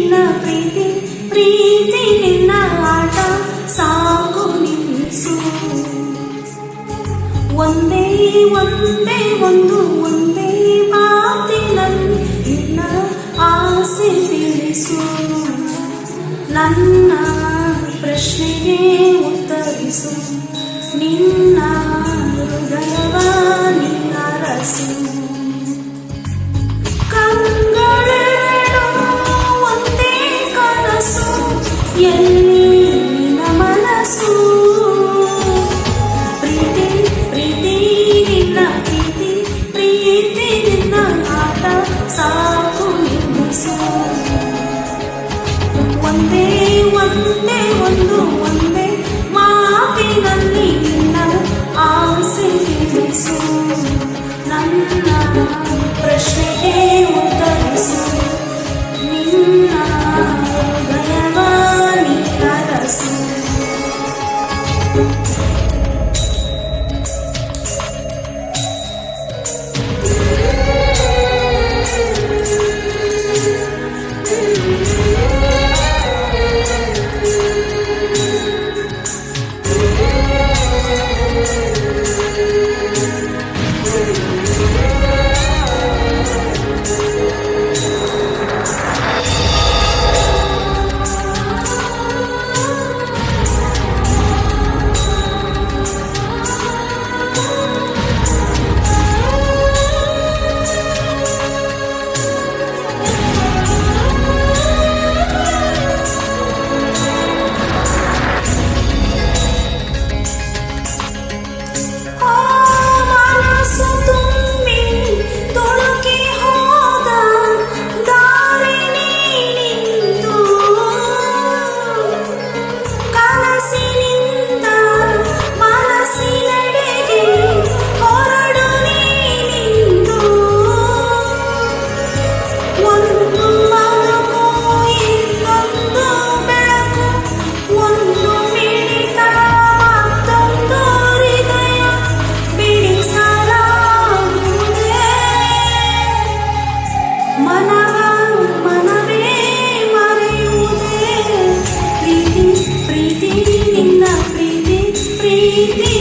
ನಿನ್ನ ಪ್ರೀತಿ ಪ್ರೀತಿ ನಿನ್ನ ಆಟ ಸಾಕು ನಿಲ್ಲಿಸು. ಒಂದೇ ಒಂದೇ ಒಂದೇ ಮಾತಿನಲ್ಲಿ ನಿನ್ನ ಆಸೆ ತಿಳಿಸು. ನನ್ನ ಪ್ರಶ್ನೆಗೆ ಉತ್ತರಿಸು. ನಿನ್ನ ಹೃದಯವ ನಿನ್ನರಸು. ಕಂಗಳೆರಡು ಒಂದೇ ಕನಸು ಎಲ್ಲಿ ನಿನ್ನ ಮನಸ್ಸು. ಪ್ರೀತಿ ಪ್ರೀತಿ ನಿನ್ನ ಪ್ರೀತಿ ಪ್ರೀತಿ ನಿನ್ನ ಆಟ ಸಾಕು ನಿಲ್ಲಿಸು. ಒಂದೇ ಒಂದೇ ಮಾತಿನಲ್ಲಿ ನಿನ್ನ ಆಸೆ ತಿಳಿಸು. ನನ್ನ ಪ್ರಶ್ನೆಗೆ ಉತ್ತರಿಸು. ನಿನ್ನ ಹೃದಯವ ನಿನ್ನರಸು.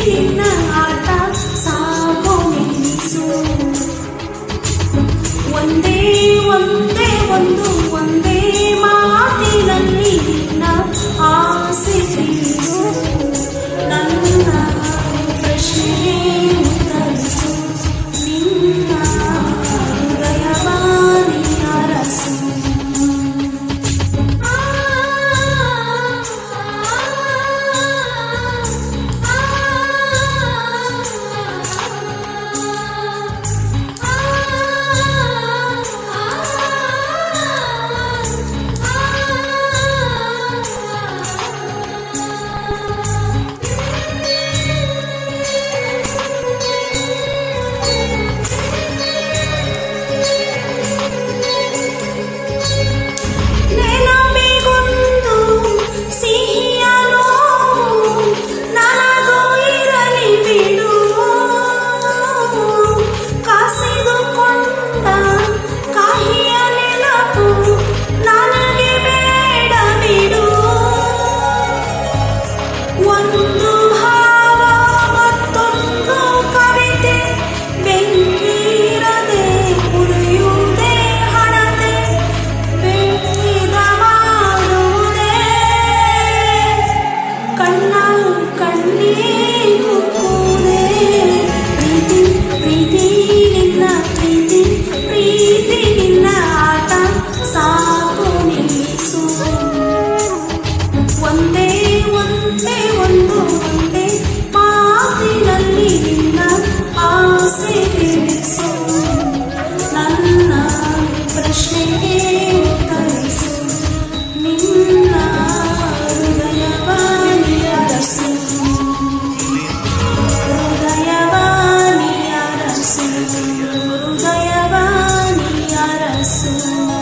ನಿನ್ನ ಆಟ ಸಾಕು ನಿಲ್ಲಿಸು. ಒಂದೇ ಒಂದೇ ಮಾತಿನಲ್ಲಿ ನಿನ್ನ ಆಸೆ ತಿಳಿಸು. ನನ್ನ ಪ್ರಶ್ನೆಗೆ ಉತ್ತರಿಸು. ನಿನ್ನ ಹೃದಯವ ನಿನ್ನರಸು. ಒಂದೇ ಮಾತಿನಲ್ಲಿ ನಿನ್ನ ಆಸೆ ತಿಳಿಸು. ನನ್ನ ಪ್ರಶ್ನೆಗೆ ಉತ್ತರಿಸು. ನಿನ್ನ ಹೃದಯವ ನಿನ್ನರಸು. ಹೃದಯವ ನಿನ್ನರಸು. ಹೃದಯವ ನಿನ್ನರಸು.